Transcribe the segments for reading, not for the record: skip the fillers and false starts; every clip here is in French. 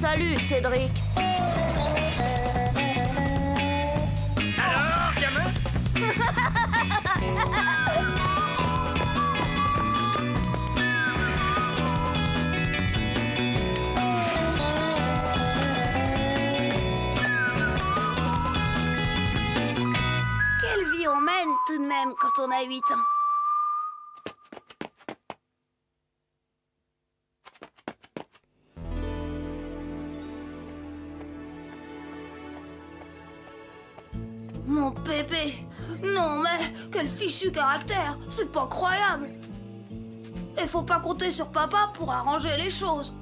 Salut, Cédric. Alors, gamin? Quelle vie on mène tout de même quand on a 8 ans. Mon pépé. Non mais, quel fichu caractère. C'est pas croyable. Et faut pas compter sur papa pour arranger les choses.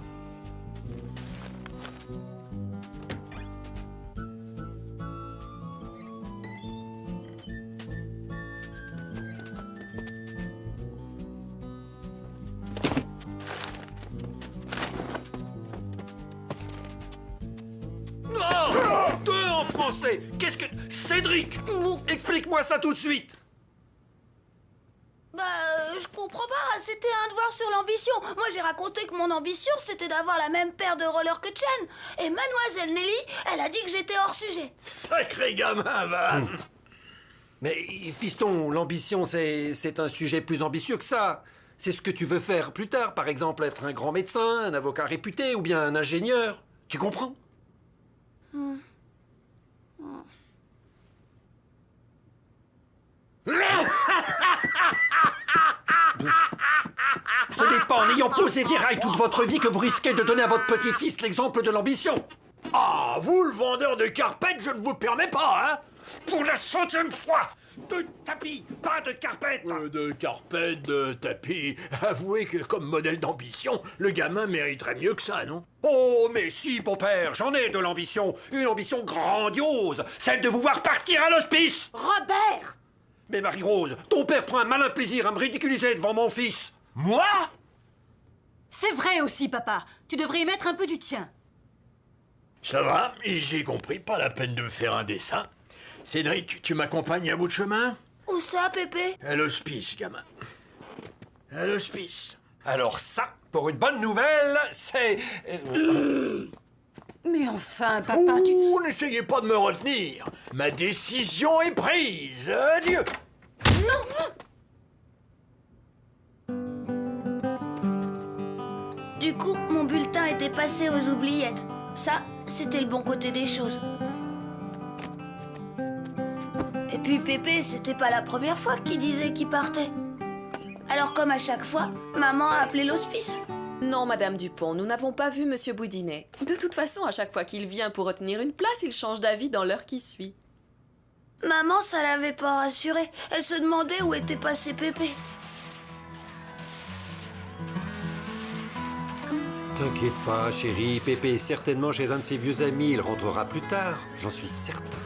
Oh! Deux en français! Qu'est-ce que... Cédric! Explique-moi ça tout de suite! Je comprends pas, c'était un devoir sur l'ambition. Moi j'ai raconté que mon ambition c'était d'avoir la même paire de rollers que Chen. Et mademoiselle Nelly, elle a dit que j'étais hors sujet. Sacré gamin, va! Mais fiston, l'ambition, c'est un sujet plus ambitieux que ça. C'est ce que tu veux faire plus tard, par exemple être un grand médecin, un avocat réputé ou bien un ingénieur. Tu comprends? Ce n'est pas en ayant posé des rails toute votre vie que vous risquez de donner à votre petit-fils l'exemple de l'ambition. Ah, vous, le vendeur de carpettes, je ne vous permets pas, hein? Pour la 100e fois! De tapis, pas de carpette! De carpette, de tapis. Avouez que, comme modèle d'ambition, le gamin mériterait mieux que ça, non? Oh, mais si, bon père, j'en ai de l'ambition. Une ambition grandiose, celle de vous voir partir à l'hospice. Robert! Mais Marie-Rose, ton père prend un malin plaisir à me ridiculiser devant mon fils. Moi? C'est vrai aussi, papa. Tu devrais y mettre un peu du tien. Ça va, j'ai compris, pas la peine de me faire un dessin. Cédric, tu m'accompagnes à bout de chemin? Où ça, pépé? À l'hospice, gamin. À l'hospice. Alors ça, pour une bonne nouvelle, c'est... Mais enfin, papa, tu... Ouh, n'essayez pas de me retenir. Ma décision est prise. Adieu. Du coup, mon bulletin était passé aux oubliettes. Ça, c'était le bon côté des choses. Et puis Pépé, c'était pas la première fois qu'il disait qu'il partait. Alors comme à chaque fois, maman a appelé l'hospice. Non, Madame Dupont, nous n'avons pas vu Monsieur Boudinet. De toute façon, à chaque fois qu'il vient pour retenir une place, il change d'avis dans l'heure qui suit. Maman, ça l'avait pas rassurée. Elle se demandait où était passé Pépé. T'inquiète pas, chérie, Pépé est certainement chez un de ses vieux amis. Il rentrera plus tard, j'en suis certain.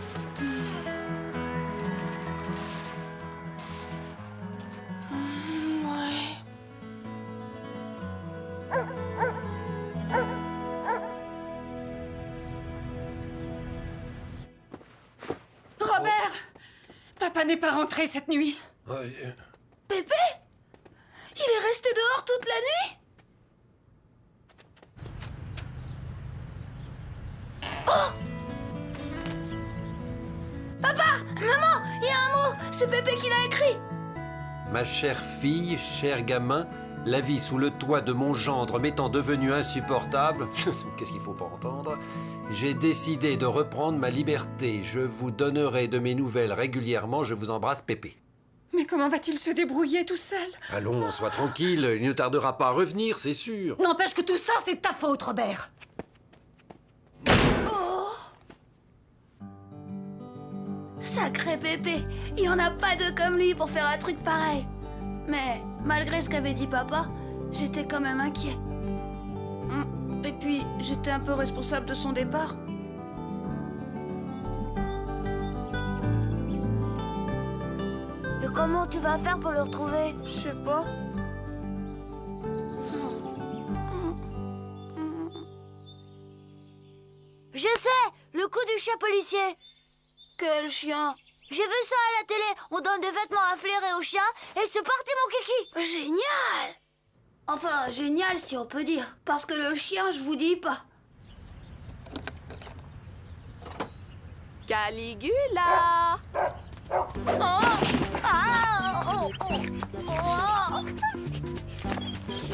Robert! Papa n'est pas rentré cette nuit. Pépé? Il est resté dehors toute la nuit? Oh! Papa! Maman! Il y a un mot! C'est Pépé qui l'a écrit! Ma chère fille, cher gamin, la vie sous le toit de mon gendre m'étant devenue insupportable, qu'est-ce qu'il faut pas entendre, j'ai décidé de reprendre ma liberté. Je vous donnerai de mes nouvelles régulièrement. Je vous embrasse, Pépé. Mais comment va-t-il se débrouiller tout seul? Allons, sois tranquille, il ne tardera pas à revenir, c'est sûr. N'empêche que tout ça, c'est ta faute, Robert. Oh! Sacré Pépé! Il n'y en a pas deux comme lui pour faire un truc pareil. Mais malgré ce qu'avait dit papa, j'étais quand même inquiet. Et puis, j'étais un peu responsable de son départ. Et comment tu vas faire pour le retrouver? Je sais pas. Je sais, le coup du chien policier. Quel chien? J'ai vu ça à la télé. On donne des vêtements à flairer aux chiens et c'est parti mon kiki. Génial! Enfin, génial si on peut dire. Parce que le chien, je vous dis pas. Caligula!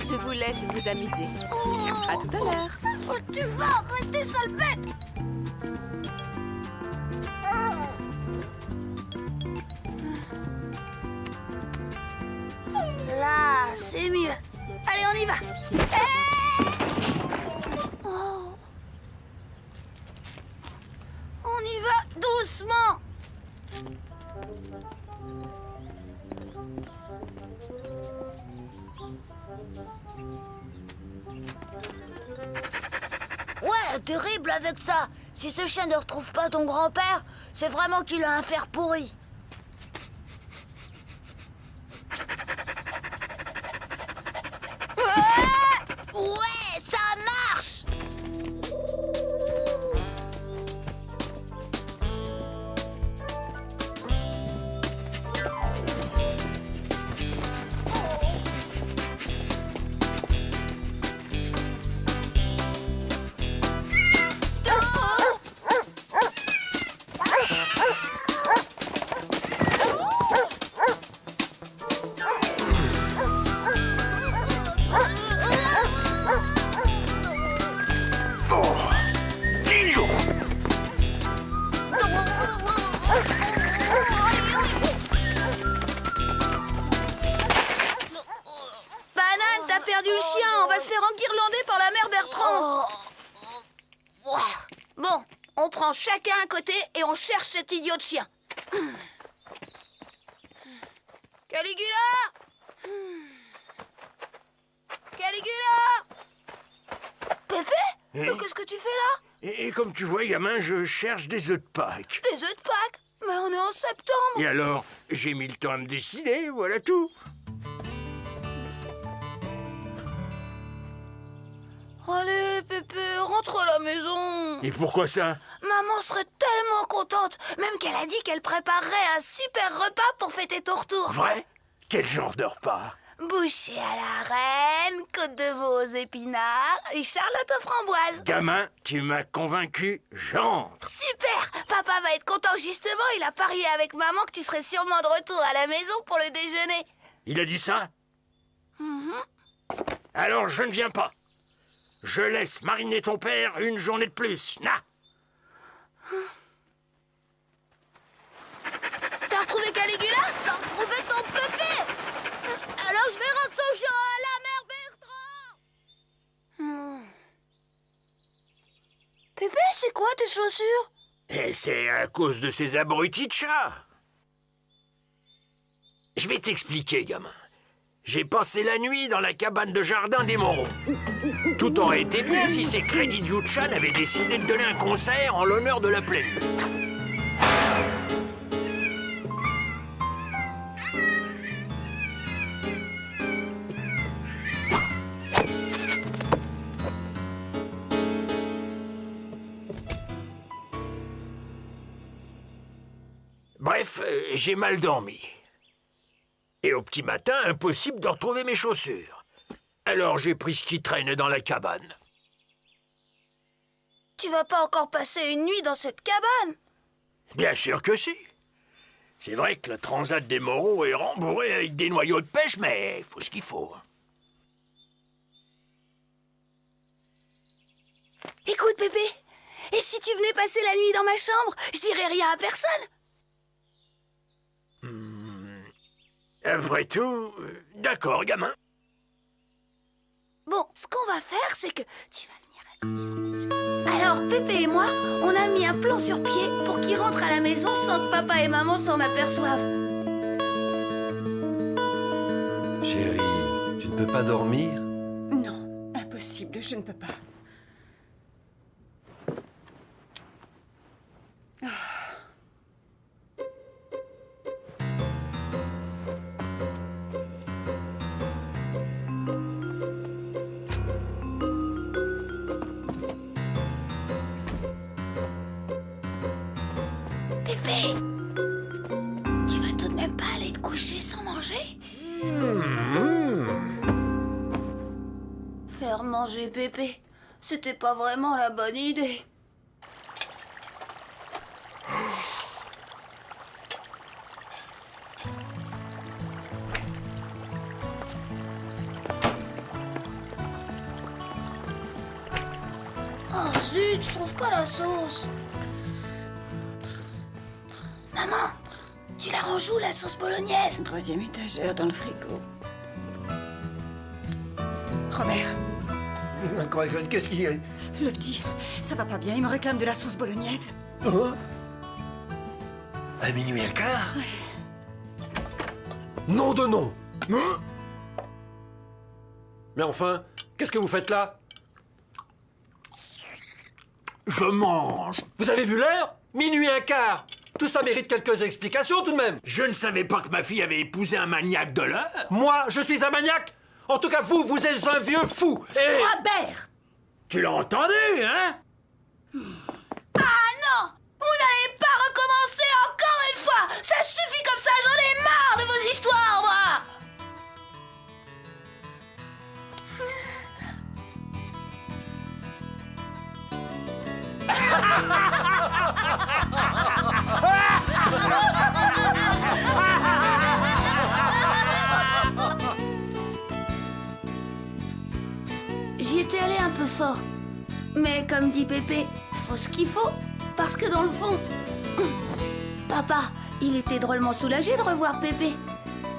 Je vous laisse vous amuser. À tout à l'heure. Oh, tu vas arrêter, sale bête! Là, c'est mieux. Allez, on y va. Oh. On y va doucement. Ouais, terrible avec ça. Si ce chien ne retrouve pas ton grand-père, c'est vraiment qu'il a un flair pourri. Ouais, ça marche! Banane, t'as perdu le chien. On va se faire enguirlander par la mère Bertrand. Bon, on prend chacun un côté et on cherche cet idiot de chien. Caligula! Caligula! Pépé? Mais qu'est-ce que tu fais là? Et comme tu vois, gamin, je cherche des œufs de Pâques. Des œufs de Pâques? Mais on est en septembre. Et alors, j'ai mis le temps à me décider, voilà tout. Allez, Pépé, rentre à la maison. Et pourquoi ça? Maman serait tellement contente, même qu'elle a dit qu'elle préparerait un super repas pour fêter ton retour. Vrai? Quel genre de repas? Bouchée à la reine, côte de veau aux épinards et charlotte aux framboises. Gamin, tu m'as convaincu, j'entre. Super! Papa va être content justement, il a parié avec maman que tu serais sûrement de retour à la maison pour le déjeuner. Il a dit ça? Alors je ne viens pas. Je laisse mariner ton père une journée de plus. Na! T'as retrouvé Caligula? T'as retrouvé ton Pépé? Alors je vais rendre son chien à la mère Bertrand. Pépé, c'est quoi tes chaussures? Et c'est à cause de ces abrutis de chats. Je vais t'expliquer, gamin. J'ai passé la nuit dans la cabane de jardin des Moreaux. Tout aurait été bien si ces crédits Yuchan avaient décidé de donner un concert en l'honneur de la pleine lune. Bref, j'ai mal dormi. Et au petit matin, impossible de retrouver mes chaussures. Alors j'ai pris ce qui traîne dans la cabane. Tu vas pas encore passer une nuit dans cette cabane? Bien sûr que si. C'est vrai que la transat des Moreaux est rembourrée avec des noyaux de pêche, mais il faut ce qu'il faut. Écoute, Pépé, et si tu venais passer la nuit dans ma chambre, je dirais rien à personne. Après tout, d'accord, gamin. Bon, ce qu'on va faire, c'est que tu vas venir... Alors, Pépé et moi, on a mis un plan sur pied pour qu'il rentre à la maison sans que papa et maman s'en aperçoivent. Chérie, tu ne peux pas dormir? Non, impossible, je ne peux pas. Pépé, tu vas tout de même pas aller te coucher sans manger? Faire manger Pépé, c'était pas vraiment la bonne idée. zut, je trouve pas la sauce. Maman, tu la ranges où, la sauce bolognaise? Troisième étagère dans le frigo. Robert, Qu'est-ce qu'il y a? le petit, ça va pas bien, il me réclame de la sauce bolognaise. Oh. À minuit et quart? Nom de nom. Mais enfin, qu'est-ce que vous faites là? Je mange. Vous avez vu l'heure? Minuit et quart. Tout ça mérite quelques explications tout de même. Je ne savais pas que ma fille avait épousé un maniaque de l'heure. Moi, je suis un maniaque. En tout cas, vous êtes un vieux fou. Et... Robert! Tu l'as entendu, hein? Ah non! Vous n'allez pas recommencer encore une fois! Ça suffit comme ça, j'en ai marre de vos histoires, moi! J'y étais allé un peu fort. Mais comme dit Pépé, faut ce qu'il faut. Parce que dans le fond... Papa, il était drôlement soulagé de revoir Pépé.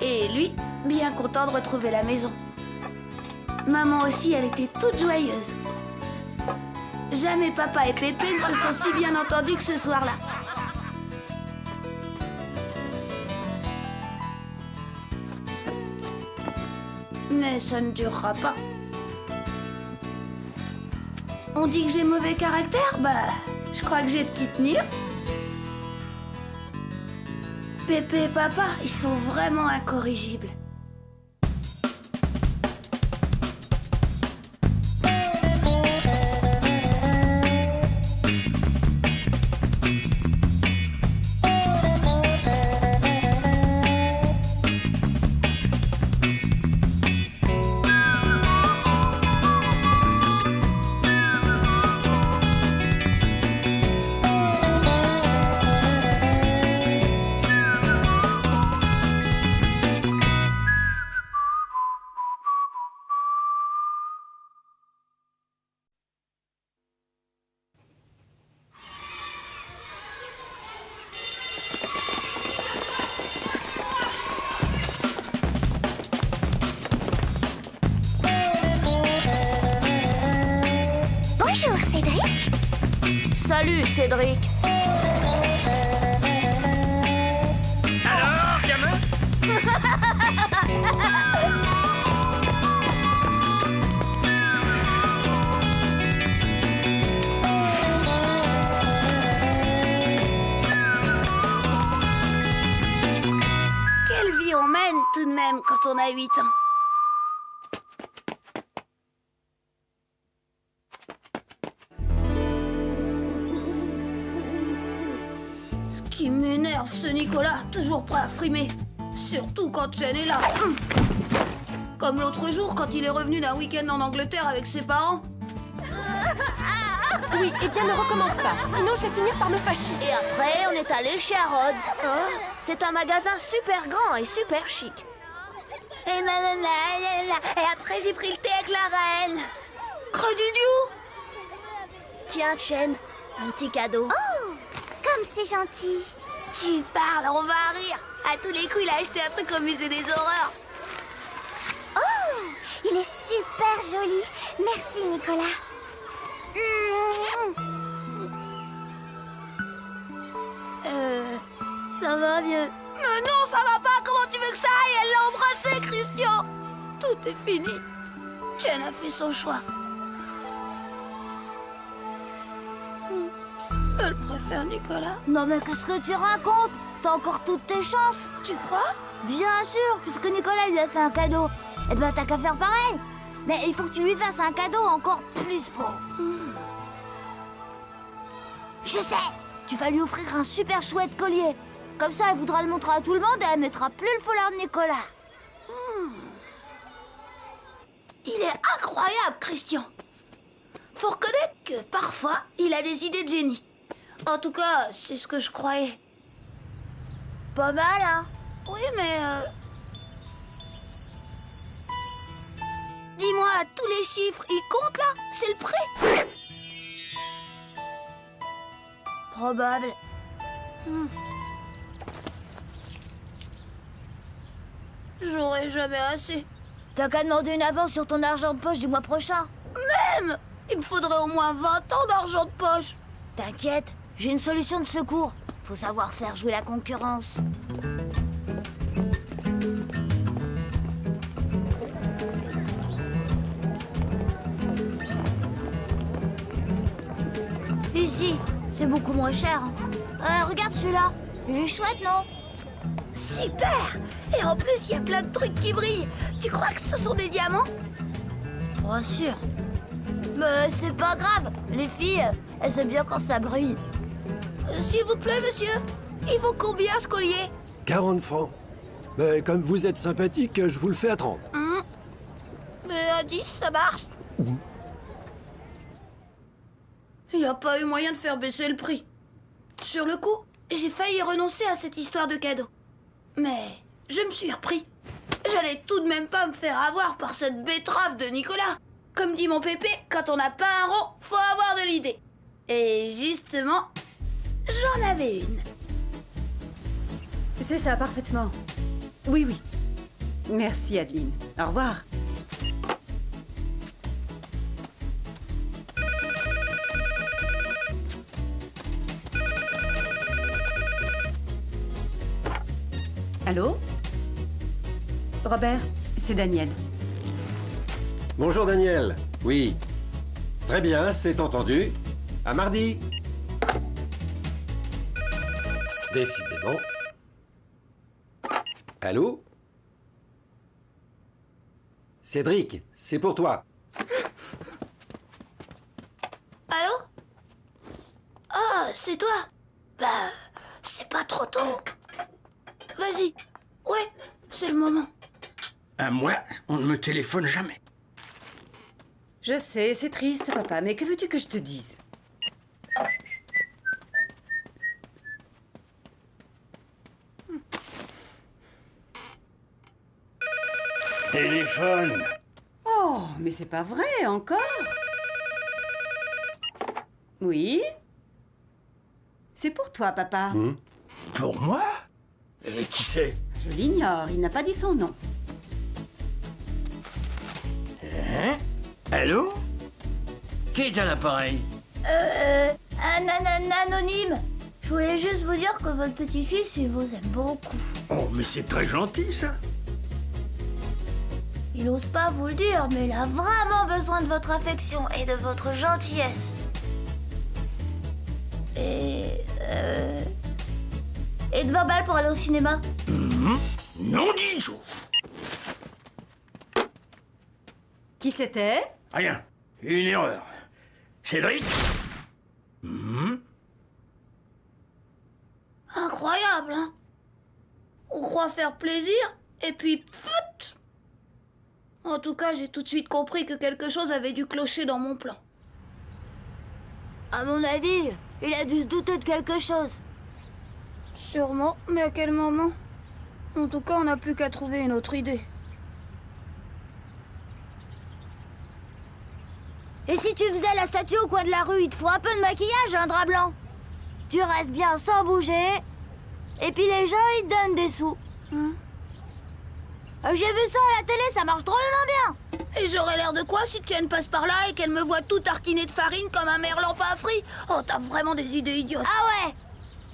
Et lui, bien content de retrouver la maison. Maman aussi, elle était toute joyeuse. Jamais papa et Pépé ne se sont si bien entendus que ce soir-là. Mais ça ne durera pas. On dit que j'ai mauvais caractère? Bah, je crois que j'ai de qui tenir. Pépé et papa, ils sont vraiment incorrigibles. Bonjour, Cédric. Salut, Cédric. Alors, gamin? Quelle vie on mène tout de même quand on a 8 ans. Ce qui m'énerve, ce Nicolas, toujours prêt à frimer. Surtout quand Jen est là. Comme l'autre jour, quand il est revenu d'un week-end en Angleterre avec ses parents. Oui, eh bien ne recommence pas, sinon je vais finir par me fâcher. Et après, on est allé chez Harrods. C'est un magasin super grand et super chic. Et nanana. Et après, j'ai pris le thé avec la reine. Credidiou. Tiens, Chen, un petit cadeau. Oh, comme c'est gentil. Tu parles, on va rire. À tous les coups, il a acheté un truc au musée des horreurs. Oh, il est super joli. Merci, Nicolas. Ça va mieux. Mais non, ça va pas. Comment tu veux que ça aille? Elle l'a embrassé, Christian. Tout est fini. Jen a fait son choix. Elle préfère Nicolas. Non, mais qu'est-ce que tu racontes? T'as encore toutes tes chances. Tu crois? Bien sûr, puisque Nicolas lui a fait un cadeau. Eh ben, t'as qu'à faire pareil. Mais il faut que tu lui fasses un cadeau encore plus beau. Je sais. Tu vas lui offrir un super chouette collier. Comme ça, elle voudra le montrer à tout le monde et elle mettra plus le foulard de Nicolas. Il est incroyable, Christian. Faut reconnaître que parfois, il a des idées de génie. En tout cas, c'est ce que je croyais. Pas mal, hein? Oui, mais... Dis-moi, tous les chiffres, ils comptent là? C'est le prix? Probable. J'aurai jamais assez. T'as qu'à demander une avance sur ton argent de poche du mois prochain. Même! Il me faudrait au moins 20 ans d'argent de poche. T'inquiète, j'ai une solution de secours. Faut savoir faire jouer la concurrence. Ici, c'est beaucoup moins cher. Regarde celui-là. Il est chouette, non? Super! Et en plus, il y a plein de trucs qui brillent. Tu crois que ce sont des diamants? Bien sûr. Mais c'est pas grave. Les filles, elles aiment bien quand ça brille. S'il vous plaît, monsieur. Il vaut combien, ce collier? 40 francs. Mais comme vous êtes sympathique, je vous le fais à 30. Mais à 10, ça marche. Il n'y a pas eu moyen de faire baisser le prix. Sur le coup, j'ai failli renoncer à cette histoire de cadeau. Mais je me suis repris. J'allais tout de même pas me faire avoir par cette betterave de Nicolas. Comme dit mon pépé, quand on n'a pas un rond, faut avoir de l'idée. Et justement, j'en avais une. C'est ça, parfaitement. Oui, oui. Merci, Adeline. Au revoir. Allô? Robert, c'est Daniel. Bonjour Daniel. Oui. Très bien, c'est entendu. À mardi. Décidément. Allô? Cédric, c'est pour toi. Allô? Ah, c'est toi? Bah, c'est pas trop tôt. Vas-y. Ouais, c'est le moment. À moi, on ne me téléphone jamais. Je sais, c'est triste, papa, mais que veux-tu que je te dise? Téléphone. Oh, mais c'est pas vrai, encore? Oui? C'est pour toi, papa. Pour moi? Qui c'est? Je l'ignore, il n'a pas dit son nom. Hein? Allô? Qui est à l'appareil? Un anonyme. Je voulais juste vous dire que votre petit-fils, il vous aime beaucoup. Oh, mais c'est très gentil, ça. Il ose pas vous le dire, mais il a vraiment besoin de votre affection et de votre gentillesse. Et de 20 balles pour aller au cinéma. Non dit Joe. Qui c'était? Rien. Une erreur. Cédric? Incroyable, hein? On croit faire plaisir, et puis pfft! En tout cas, j'ai tout de suite compris que quelque chose avait dû clocher dans mon plan. À mon avis, il a dû se douter de quelque chose. Sûrement, mais à quel moment? En tout cas, on n'a plus qu'à trouver une autre idée. Et si tu faisais la statue au coin de la rue, il te faut un peu de maquillage, un drap blanc. Tu restes bien sans bouger, et puis les gens, ils te donnent des sous. J'ai vu ça à la télé, ça marche drôlement bien. Et j'aurais l'air de quoi si Tienne passe par là et qu'elle me voit tout tartiné de farine comme un merlan pas frit? Oh, t'as vraiment des idées idiotes. Ah ouais?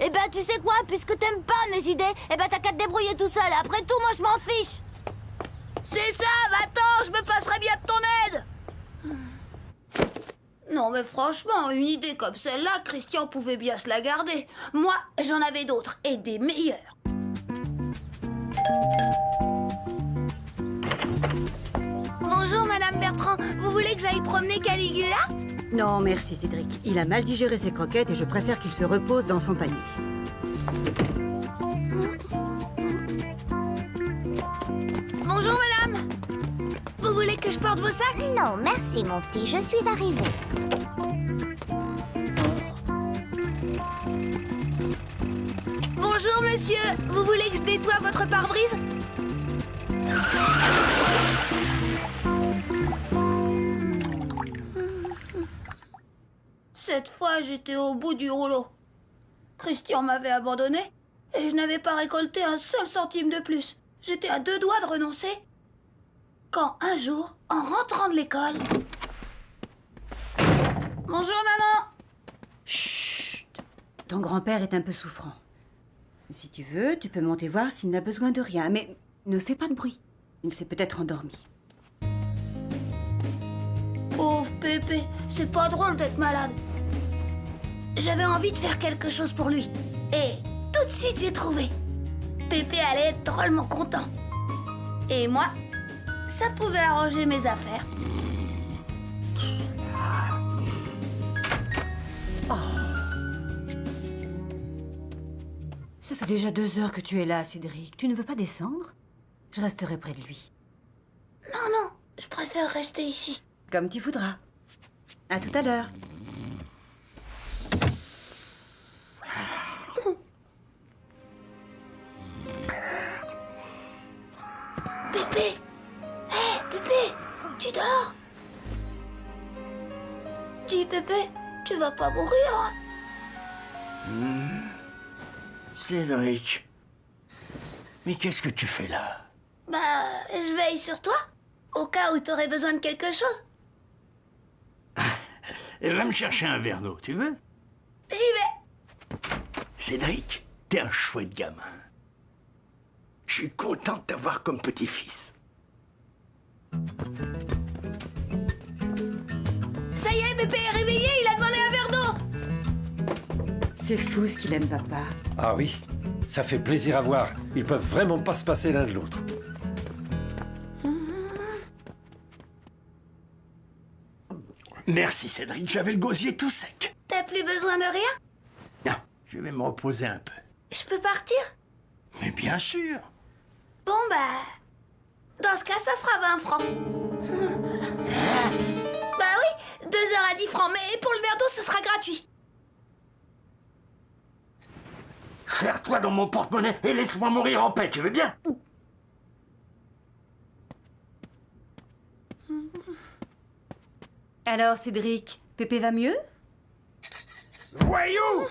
Eh ben, tu sais quoi, puisque t'aimes pas mes idées, eh ben t'as qu'à te débrouiller tout seul. Après tout, moi je m'en fiche. C'est ça, va-t'en, je me passerai bien de ton aide. Non mais franchement, une idée comme celle-là, Christian pouvait bien se la garder. Moi, j'en avais d'autres, et des meilleures. Bonjour Madame Bertrand, vous voulez que j'aille promener Caligula? Non, merci, Cédric. Il a mal digéré ses croquettes et je préfère qu'il se repose dans son panier. Bonjour Madame. Vous voulez que je porte vos sacs? Non, merci mon petit, je suis arrivée. Bonjour monsieur, vous voulez que je nettoie votre pare-brise? Cette fois, j'étais au bout du rouleau. Christian m'avait abandonné et je n'avais pas récolté un seul centime de plus. J'étais à 2 doigts de renoncer. Quand un jour, en rentrant de l'école... Bonjour maman! Chut! Ton grand-père est un peu souffrant. Si tu veux, tu peux monter voir s'il n'a besoin de rien, mais ne fais pas de bruit. Il s'est peut-être endormi. Pauvre Pépé, c'est pas drôle d'être malade. J'avais envie de faire quelque chose pour lui. Et tout de suite, j'ai trouvé. Pépé allait être drôlement content. Et moi, ça pouvait arranger mes affaires. Ça fait déjà 2 heures que tu es là, Cédric. Tu ne veux pas descendre? Je resterai près de lui. Non, non, je préfère rester ici. Comme tu voudras. À tout à l'heure. Pépé! Hé, Pépé! Tu dors? Dis, Pépé, tu vas pas mourir, hein? Cédric. Mais qu'est-ce que tu fais là? Bah, je veille sur toi, au cas où t'aurais besoin de quelque chose. Va me chercher un verre d'eau, tu veux? J'y vais! Cédric, t'es un chouette gamin. Je suis content de t'avoir comme petit-fils. Ça y est, Pépé est réveillé, il a demandé un verre d'eau! C'est fou ce qu'il aime, papa. Ah oui, ça fait plaisir à voir. Ils peuvent vraiment pas se passer l'un de l'autre. Merci Cédric, j'avais le gosier tout sec. T'as plus besoin de rien? Non, je vais me reposer un peu. Je peux partir? Mais bien sûr. Bon, bah... Dans ce cas, ça fera 20 francs. Bah oui, 2 heures à 10 francs, mais pour le verre d'eau, ce sera gratuit. Serre-toi dans mon porte-monnaie et laisse-moi mourir en paix, tu veux bien? Alors, Cédric, Pépé va mieux? Voyou!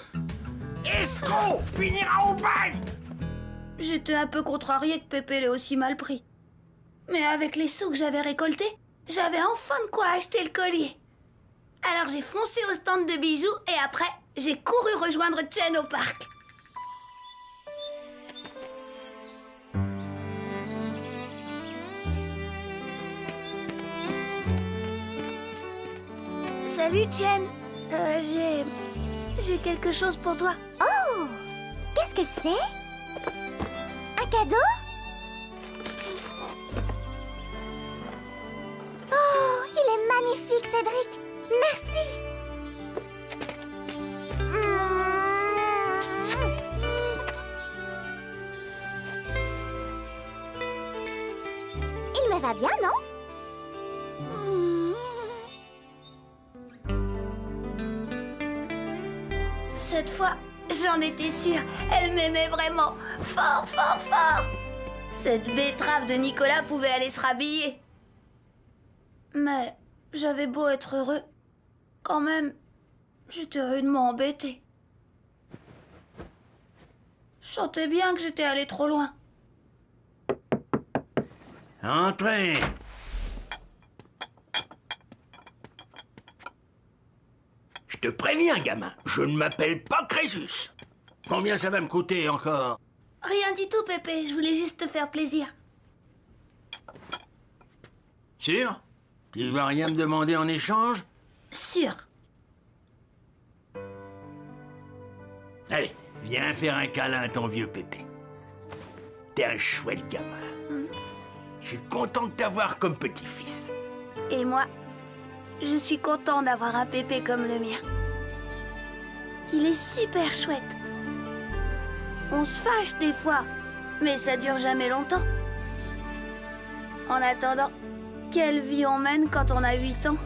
Escroc! Finira au bagne! J'étais un peu contrariée que Pépé l'ait aussi mal pris. Mais avec les sous que j'avais récoltés, j'avais enfin de quoi acheter le collier. Alors j'ai foncé au stand de bijoux et après, j'ai couru rejoindre Chen au parc. Salut Chen, j'ai quelque chose pour toi. Oh! Qu'est-ce que c'est? Un cadeau? Oh, il est magnifique, Cédric. Merci. Il me va bien, non? Cette fois, j'en étais sûre. Elle m'aimait vraiment. Fort, fort, fort. Cette betterave de Nicolas pouvait aller se rhabiller. Mais j'avais beau être heureux. Quand même, j'étais rudement embêtée. Je sentais bien que j'étais allée trop loin. Entrez! Je te préviens, gamin, je ne m'appelle pas Crésus. Combien ça va me coûter encore? Rien du tout, Pépé. Je voulais juste te faire plaisir. Sûr? Tu vas rien me demander en échange? Sûr. Allez, viens faire un câlin à ton vieux Pépé. T'es un chouette gamin. Je suis content de t'avoir comme petit-fils. Et moi, je suis content d'avoir un Pépé comme le mien. Il est super chouette. On se fâche des fois, mais ça dure jamais longtemps. En attendant, quelle vie on mène quand on a 8 ans?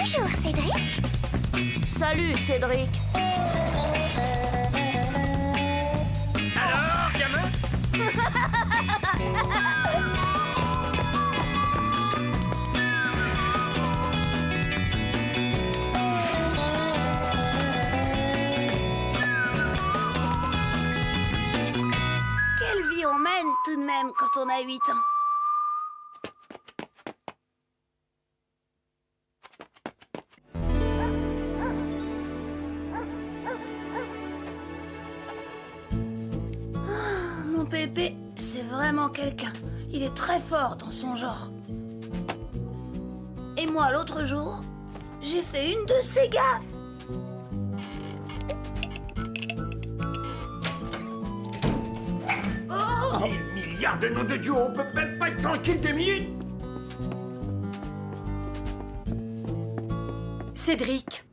Bonjour, Cédric. Salut, Cédric. Alors, gamin? Quelle vie on mène tout de même quand on a 8 ans. Mon Pépé, c'est vraiment quelqu'un. Il est très fort dans son genre. Et moi, l'autre jour, j'ai fait une de ses gaffes. Oh! Des milliards de noms de Dieu, on peut même pas être tranquille 2 minutes. Cédric,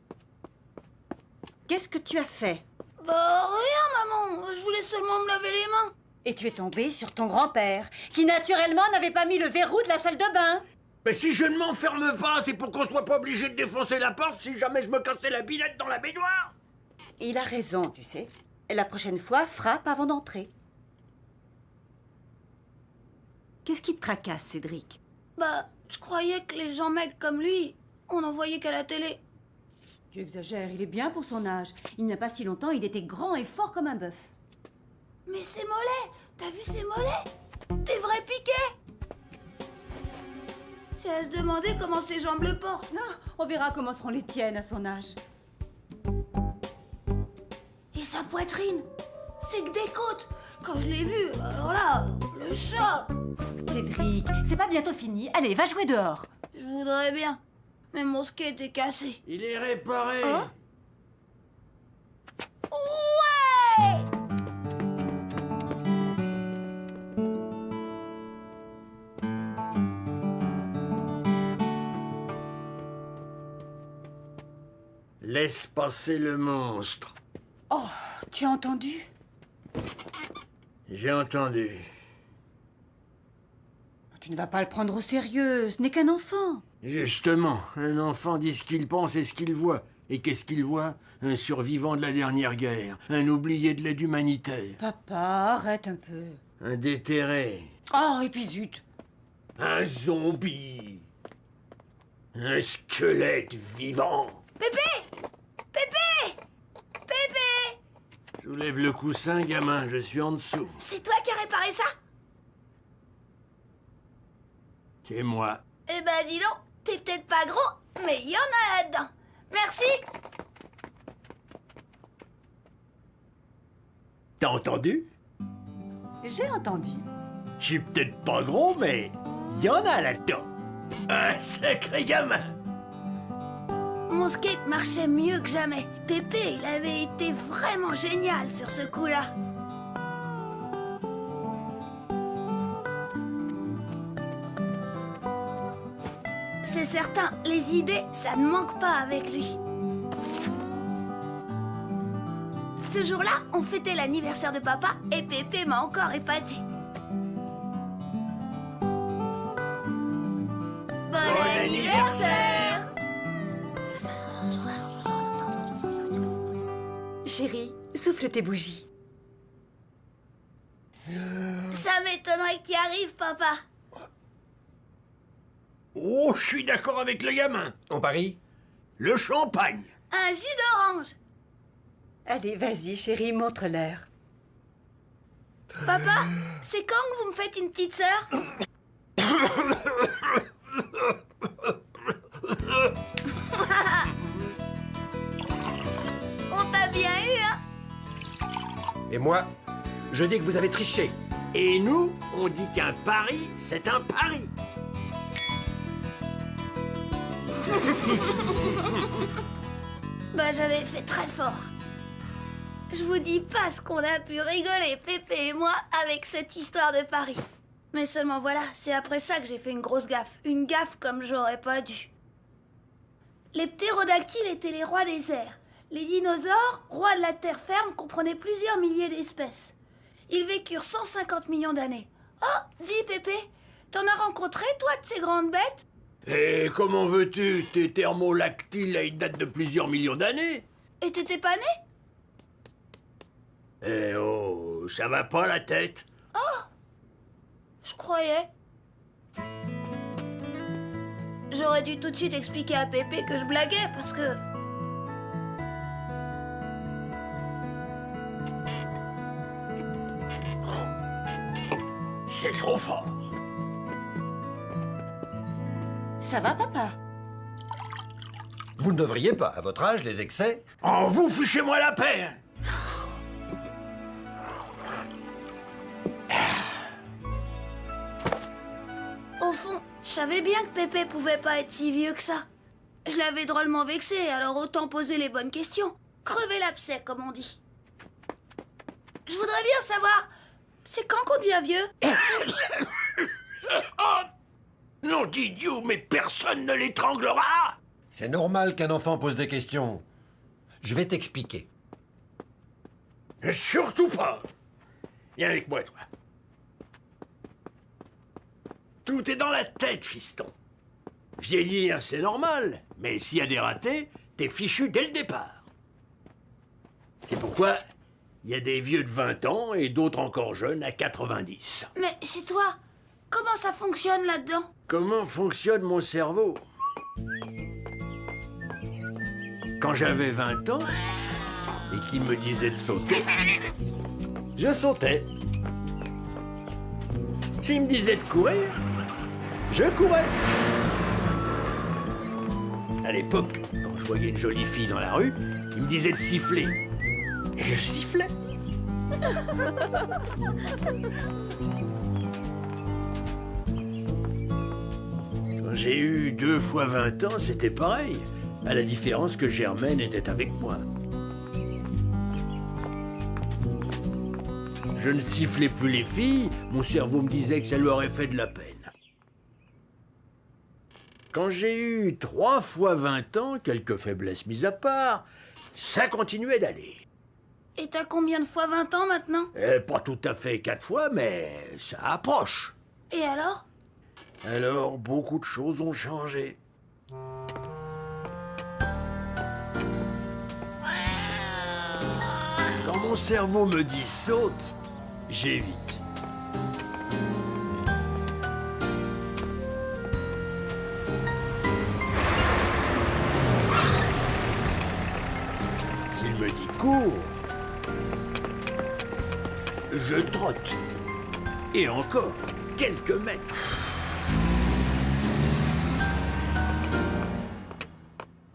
qu'est-ce que tu as fait? Bah rien, maman. Je voulais seulement me laver les mains. Et tu es tombé sur ton grand-père, qui naturellement n'avait pas mis le verrou de la salle de bain. Mais si je ne m'enferme pas, c'est pour qu'on soit pas obligé de défoncer la porte si jamais je me cassais la billette dans la baignoire. Il a raison, tu sais. La prochaine fois, frappe avant d'entrer. Qu'est-ce qui te tracasse, Cédric? Bah, je croyais que les gens mecs comme lui, on n'en voyait qu'à la télé. Tu exagères, il est bien pour son âge. Il n'y a pas si longtemps, il était grand et fort comme un bœuf. Mais ses mollets, t'as vu ses mollets? Des vrais piquets. C'est à se demander comment ses jambes le portent. Ah, on verra comment seront les tiennes à son âge. Et sa poitrine, c'est que des côtes. Quand je l'ai vu, alors là, le choc. Cédric, c'est pas bientôt fini. Allez, va jouer dehors. Je voudrais bien, mais mon skate est cassé. Il est réparé. Hein? Ouais! Laisse passer le monstre. Oh, tu as entendu? J'ai entendu. Tu ne vas pas le prendre au sérieux, ce n'est qu'un enfant. Justement, un enfant dit ce qu'il pense et ce qu'il voit. Et qu'est-ce qu'il voit? Un survivant de la dernière guerre, un oublié de l'aide humanitaire, Papa, arrête un peu. un déterré, Oh, et puis zut. un zombie, un squelette vivant. Pépé! Pépé! Pépé! Soulève le coussin, gamin, je suis en dessous. C'est toi qui as réparé ça? C'est moi. Eh ben dis donc, t'es peut-être pas gros, mais il y en a là-dedans. Merci. T'as entendu? J'ai entendu. Je suis peut-être pas gros, mais il y en a là-dedans. Un sacré gamin. Mon skate marchait mieux que jamais. Pépé, il avait été vraiment génial sur ce coup-là. C'est certain, les idées, ça ne manque pas avec lui. Ce jour-là, on fêtait l'anniversaire de papa et Pépé m'a encore épaté. Bon anniversaire! Chérie, souffle tes bougies. Ça m'étonnerait qu'il arrive, papa. Oh, je suis d'accord avec le gamin. On parie? Le champagne. Un jus d'orange. Allez, vas-y, chérie, montre-leur. Papa, c'est quand que vous me faites une petite sœur? On t'a bien eu, hein? Et moi, je dis que vous avez triché. Et nous, on dit qu'un pari, c'est un pari. Bah, j'avais fait très fort. Je vous dis pas ce qu'on a pu rigoler, Pépé et moi, avec cette histoire de Paris. Mais seulement voilà, c'est après ça que j'ai fait une grosse gaffe. Une gaffe comme j'aurais pas dû. Les ptérodactyles étaient les rois des airs. Les dinosaures, rois de la terre ferme, comprenaient plusieurs milliers d'espèces. Ils vécurent 150 millions d'années. Oh, dis Pépé, t'en as rencontré, toi, de ces grandes bêtes? Et comment veux-tu? Tes thermolactyles, ils datent de plusieurs millions d'années. Et t'étais pas né? Eh oh, ça va pas la tête? Je croyais. J'aurais dû tout de suite expliquer à Pépé que je blaguais parce que... C'est trop fort. Ça va, papa? Vous ne devriez pas, à votre âge, les excès. Oh, vous fichez-moi la paix, hein. Au fond, je savais bien que Pépé pouvait pas être si vieux que ça. Je l'avais drôlement vexé, alors autant poser les bonnes questions. Crever l'abcès, comme on dit. Je voudrais bien savoir, c'est quand qu'on devient vieux? Non d'idiot, mais personne ne l'étranglera. C'est normal qu'un enfant pose des questions. Je vais t'expliquer. Et surtout pas. Viens avec moi, toi. Tout est dans la tête, fiston. Vieillir, c'est normal, mais s'il y a des ratés, t'es fichu dès le départ. C'est pourquoi il y a des vieux de 20 ans et d'autres encore jeunes à 90. Mais c'est toi. Comment ça fonctionne là-dedans? Comment fonctionne mon cerveau? Quand j'avais 20 ans et qu'il me disait de sauter, je sautais. S'il me disait de courir, je courais. À l'époque, quand je voyais une jolie fille dans la rue, il me disait de siffler. Et je sifflais. Quand j'ai eu 2 fois 20 ans, c'était pareil. À la différence que Germaine était avec moi. Je ne sifflais plus les filles, mon cerveau me disait que ça lui aurait fait de la peine. Quand j'ai eu 3 fois 20 ans, quelques faiblesses mises à part, ça continuait d'aller. Et t'as combien de fois 20 ans maintenant? Pas tout à fait 4 fois, mais ça approche. Et alors? Alors, beaucoup de choses ont changé. Quand mon cerveau me dit saute, j'évite. S'il me dit cours, je trotte. Et encore quelques mètres.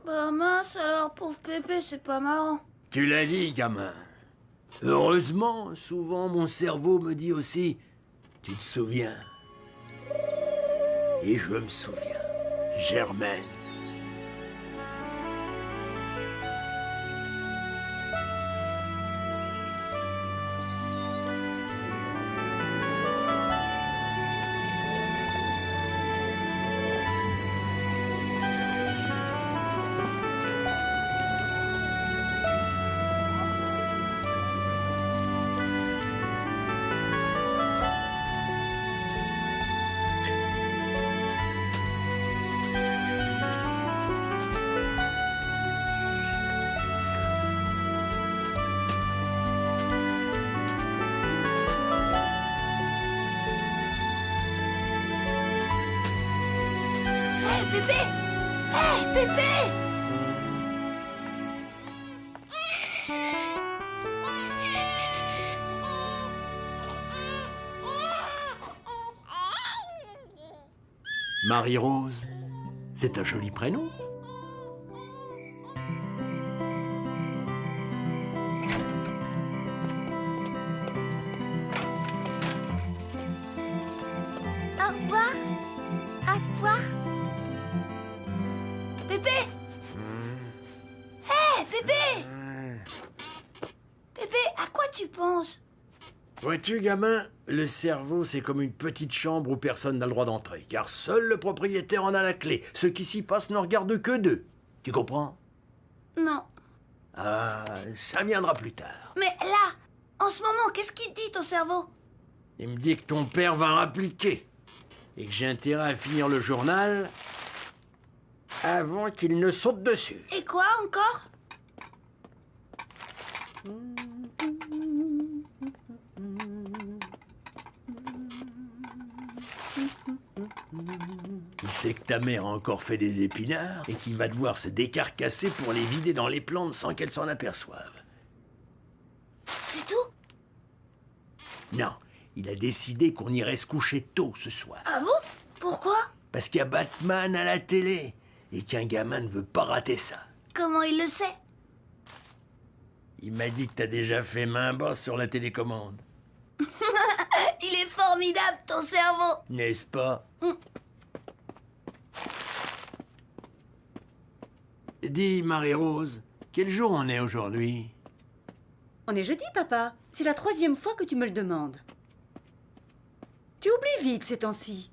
Bah mince alors, pauvre Pépé, c'est pas marrant. Tu l'as dit, gamin. Heureusement, souvent mon cerveau me dit aussi « Tu te souviens ?» Et je me souviens. Germaine. Pépé! Hé, Pépé! Marie-Rose, c'est un joli prénom. Au revoir. À ce soir. Pépé! Hé, Pépé! Pépé, à quoi tu penses? Vois-tu, gamin, le cerveau, c'est comme une petite chambre où personne n'a le droit d'entrer, car seul le propriétaire en a la clé. Ce qui s'y passe ne regarde que d'eux. Tu comprends? Non. Ah, ça viendra plus tard. Mais là, en ce moment, qu'est-ce qu'il te dit, ton cerveau? Il me dit que ton père va rappliquer, et que j'ai intérêt à finir le journal avant qu'il ne saute dessus. Et quoi encore? Il sait que ta mère a encore fait des épinards et qu'il va devoir se décarcasser pour les vider dans les plantes sans qu'elle s'en aperçoive. C'est tout? Non, il a décidé qu'on irait se coucher tôt ce soir. Ah bon? Pourquoi? Parce qu'il y a Batman à la télé et qu'un gamin ne veut pas rater ça. Comment il le sait? Il m'a dit que t'as déjà fait main basse sur la télécommande. Il est formidable, ton cerveau. N'est-ce pas? Dis, Marie-Rose, quel jour on est aujourd'hui? On est jeudi, papa. C'est la 3e fois que tu me le demandes. Tu oublies vite ces temps-ci.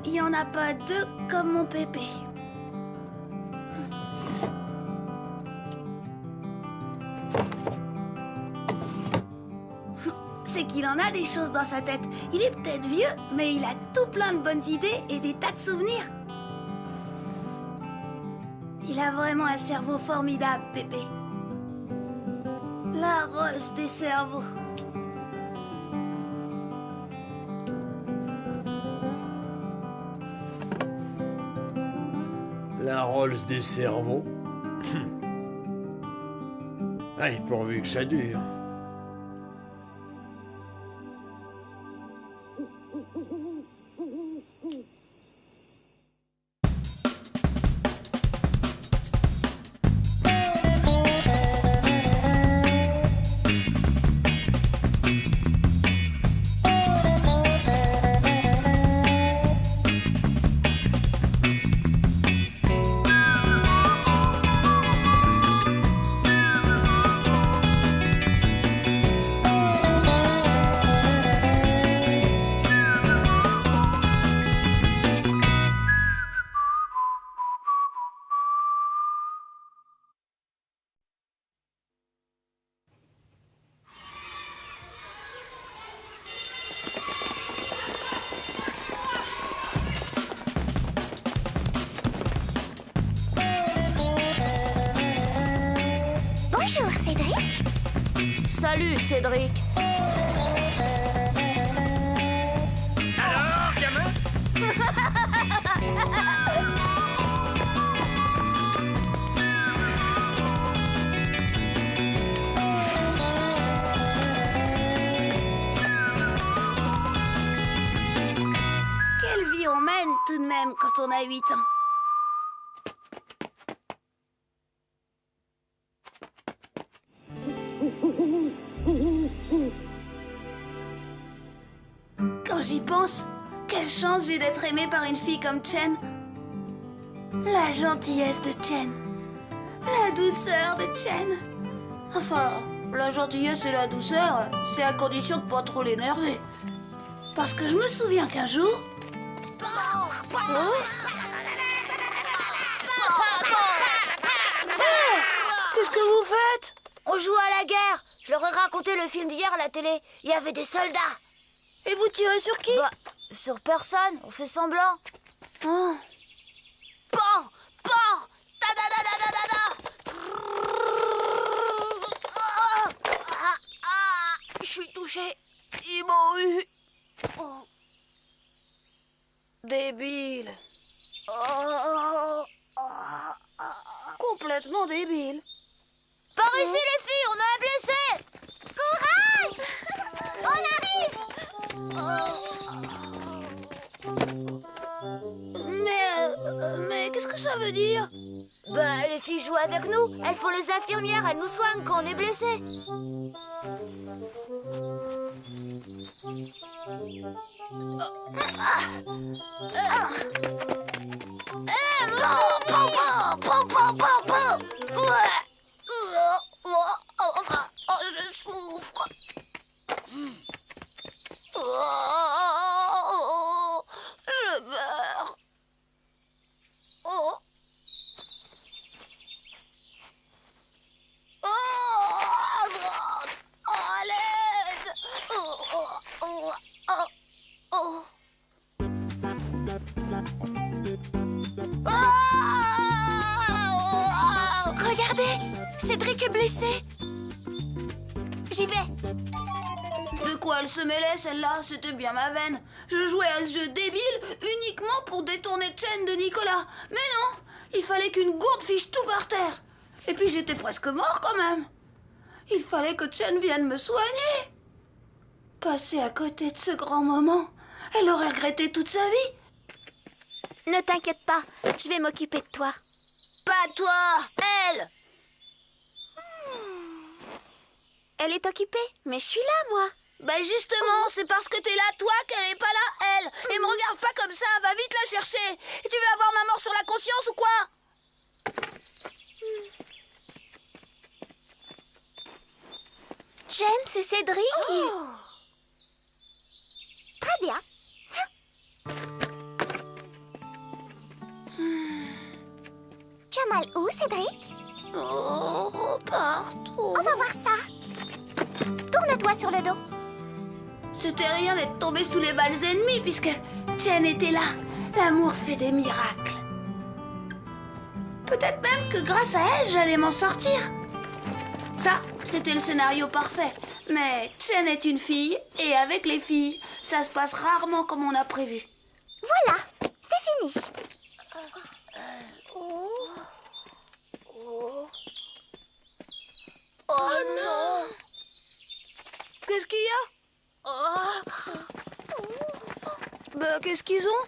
Il n'y en a pas deux comme mon pépé. C'est qu'il en a des choses dans sa tête. Il est peut-être vieux, mais il a tout plein de bonnes idées et des tas de souvenirs. Il a vraiment un cerveau formidable, Pépé. La rose des cerveaux. La Rolls des cerveaux. Aïe, pourvu que ça dure. Bonjour, Cédric. Salut, Cédric. Alors, gamin? Quelle vie on mène tout de même quand on a 8 ans. Quand j'y pense, quelle chance j'ai d'être aimée par une fille comme Chen. La gentillesse de Chen. La douceur de Chen. Enfin, la gentillesse et la douceur, c'est à condition de pas trop l'énerver. Parce que je me souviens qu'un jour... Qu'est-ce que vous faites? On joue à la guerre. Je leur ai raconté le film d'hier à la télé. Il y avait des soldats. Et vous tirez sur qui? Bah, sur personne. On fait semblant. Oh. Pan! Pan! Ta-da-da-da-da-da-da! Je suis touchée. Ils m'ont eu. Oh. Débile. Complètement débile. Par ici, les filles, on a un blessé. Courage! On arrive. Mais qu'est-ce que ça veut dire? Bah, les filles jouent avec nous. Elles font les infirmières. Elles nous soignent quand on est blessé. Je souffre. Je meurs. Oh. À l'aide. est blessée. J'y vais. De quoi elle se mêlait, celle-là? C'était bien ma veine. Je jouais à ce jeu débile uniquement pour détourner Chen de Nicolas. Mais non, il fallait qu'une gourde fiche tout par terre. Et puis j'étais presque mort quand même. Il fallait que Chen vienne me soigner. Passer à côté de ce grand moment, elle aurait regretté toute sa vie. Ne t'inquiète pas, je vais m'occuper de toi. Pas toi, elle. Elle est occupée, mais je suis là, moi. Ben justement, c'est parce que t'es là, toi, qu'elle est pas là, elle. Et me regarde pas comme ça, va vite la chercher. Et tu veux avoir ma mort sur la conscience ou quoi? Jen, c'est Cédric Très bien. Tu as mal où, Cédric? Oh, partout. On va voir ça. Tourne-toi sur le dos. C'était rien d'être tombé sous les balles ennemies, puisque Chen était là. L'amour fait des miracles. Peut-être même que grâce à elle, j'allais m'en sortir. Ça, c'était le scénario parfait. Mais Chen est une fille, et avec les filles, ça se passe rarement comme on a prévu. Voilà, c'est fini. Oh non! Qu'est-ce qu'il y a? Bah, qu'est-ce qu'ils ont?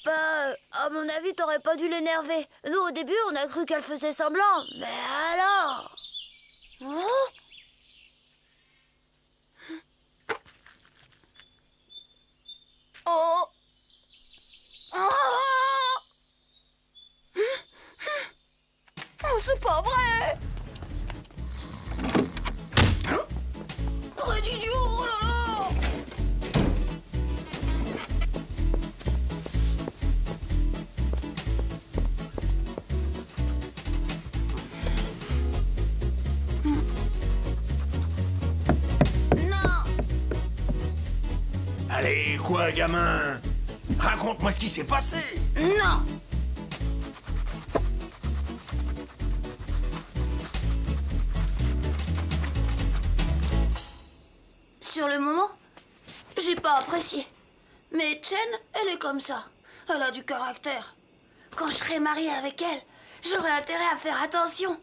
Bah, à mon avis, t'aurais pas dû l'énerver. Nous, au début, on a cru qu'elle faisait semblant. Mais alors? Oh? Oh! Oh, c'est pas vrai! Très d'idiot, oh là là! Non! Allez, quoi, gamin? Raconte-moi ce qui s'est passé. Non! Sur le moment, j'ai pas apprécié. Mais Chen, elle est comme ça. Elle a du caractère. Quand je serai mariée avec elle, j'aurai intérêt à faire attention.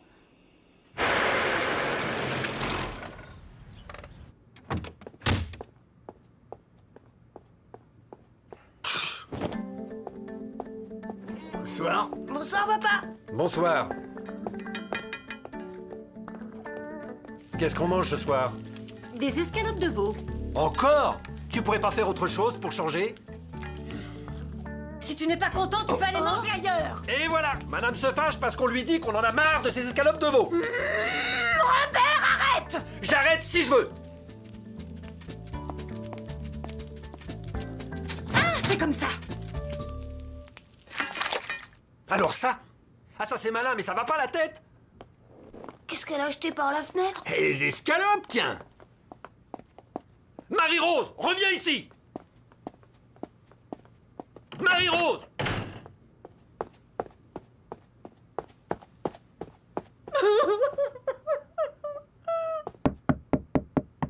Bonsoir. Bonsoir, papa. Bonsoir. Qu'est-ce qu'on mange ce soir? Des escalopes de veau. Encore? Tu pourrais pas faire autre chose pour changer? Si tu n'es pas content, tu peux aller manger ailleurs. Et voilà, madame se fâche parce qu'on lui dit qu'on en a marre de ces escalopes de veau. Robert, arrête! J'arrête si je veux. Ah, c'est comme ça. Alors ça? Ah ça c'est malin, mais ça va pas la tête? Qu'est-ce qu'elle a acheté par la fenêtre? Et les escalopes, tiens. Marie-Rose, reviens ici! Marie-Rose!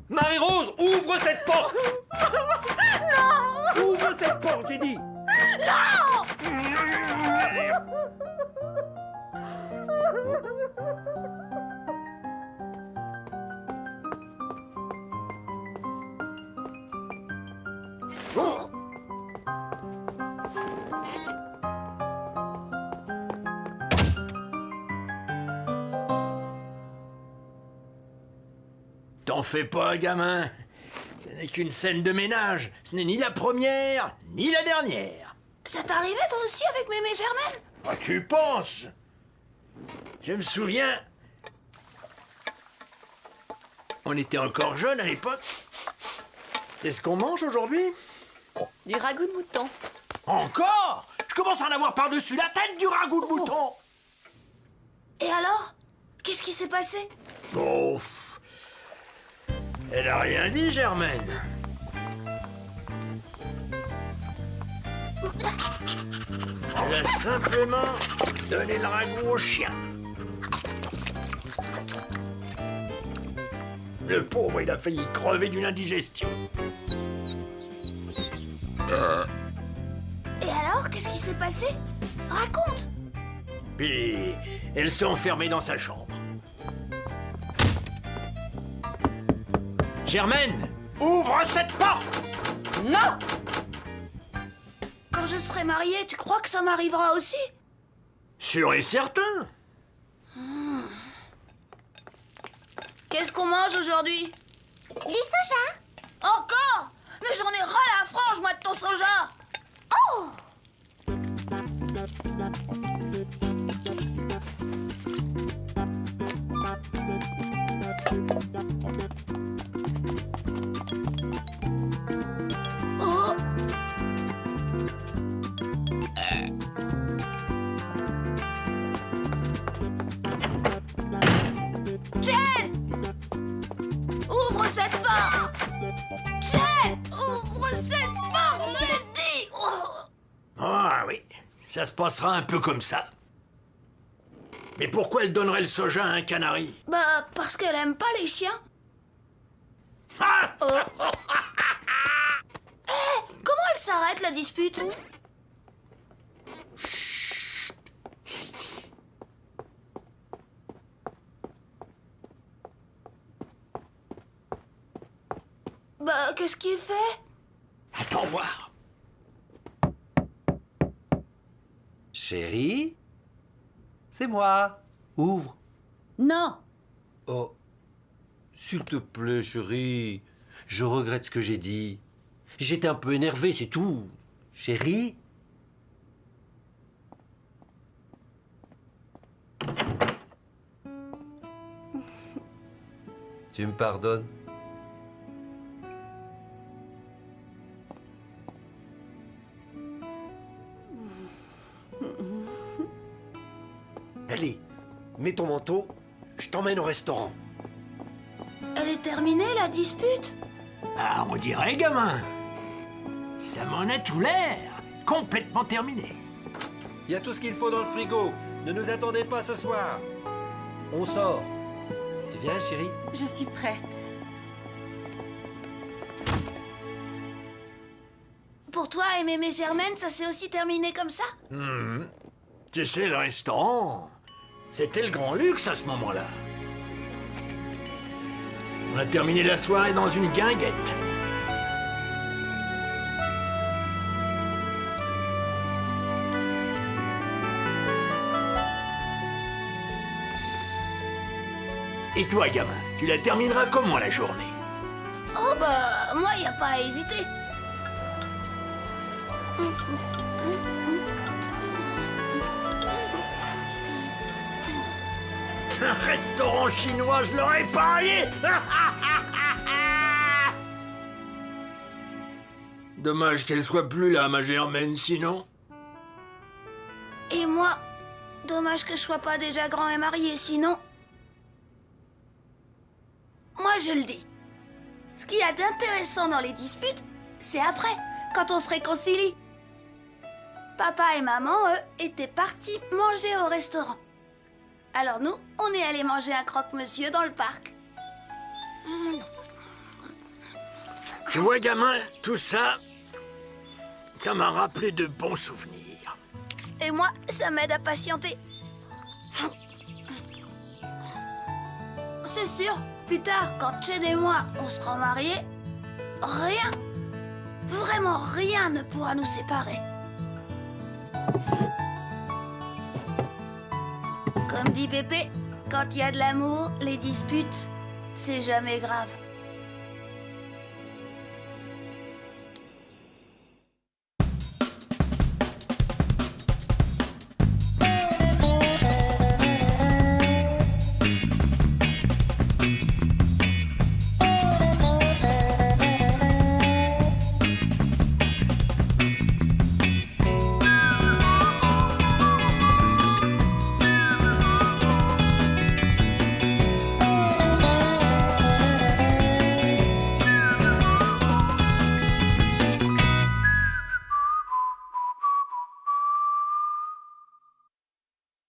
Marie-Rose, ouvre cette porte! Non! Ouvre cette porte, j'ai dit! Oh! T'en fais pas, gamin. Ce n'est qu'une scène de ménage. Ce n'est ni la première, ni la dernière. Ça t'arrivait toi aussi avec Mémé Germaine? Ah, tu penses? Je me souviens. On était encore jeunes à l'époque. C'est ce qu'on mange aujourd'hui? Du ragoût de mouton. Encore? Je commence à en avoir par-dessus la tête du ragoût de mouton. Et alors? Qu'est-ce qui s'est passé? Bon. Elle a rien dit, Germaine. Elle a simplement donné le ragoût au chien. Le pauvre, il a failli crever d'une indigestion. Et alors, qu'est-ce qui s'est passé? Raconte. Puis, elle s'est enfermée dans sa chambre. Germaine, ouvre cette porte! Non! Quand je serai mariée, tu crois que ça m'arrivera aussi? Sûr et certain. Qu'est-ce qu'on mange aujourd'hui? Du soja. Encore? Mais j'en ai ras la frange, moi, de ton soja! Oh! Oh! Jen! Ouvre cette porte! Jen! Ouvre cette porte, je l'ai dit! Oh! Ah oui, ça se passera un peu comme ça. Mais pourquoi elle donnerait le soja à un canari? Bah, parce qu'elle aime pas les chiens. Ah! Comment elle s'arrête, la dispute? Bah, qu'est-ce qu'il fait? Attends voir. Chérie? C'est moi. Ouvre. Non. Oh. S'il te plaît, chérie. Je regrette ce que j'ai dit. J'étais un peu énervé, c'est tout. Chérie? Tu me pardonnes? Allez, mets ton manteau, je t'emmène au restaurant. Elle est terminée, la dispute? Ah, on dirait, gamin. Ça m'en a tout l'air. Complètement terminé. Il y a tout ce qu'il faut dans le frigo. Ne nous attendez pas ce soir. On sort. Tu viens, chérie? Je suis prête. Pour toi et mémé Germaine, ça s'est aussi terminé comme ça? Tu sais, le restaurant, c'était le grand luxe à ce moment-là. On a terminé la soirée dans une guinguette. Et toi, gamin, tu la termineras comment la journée? Oh bah, moi, y a pas à hésiter. Un restaurant chinois, je l'aurais parié. Dommage qu'elle soit plus là, ma Germaine, sinon. Et moi, dommage que je sois pas déjà grand et marié, sinon... Moi, je le dis. Ce qu'il y a d'intéressant dans les disputes, c'est après, quand on se réconcilie. Papa et maman, eux, étaient partis manger au restaurant. Alors nous, on est allés manger un croque-monsieur dans le parc. Tu vois, gamin, tout ça, ça m'a rappelé de bons souvenirs. Et moi, ça m'aide à patienter. C'est sûr, plus tard, quand Chen et moi, on sera mariés, rien, vraiment rien ne pourra nous séparer. Comme dit Pépé, quand il y a de l'amour, les disputes, c'est jamais grave.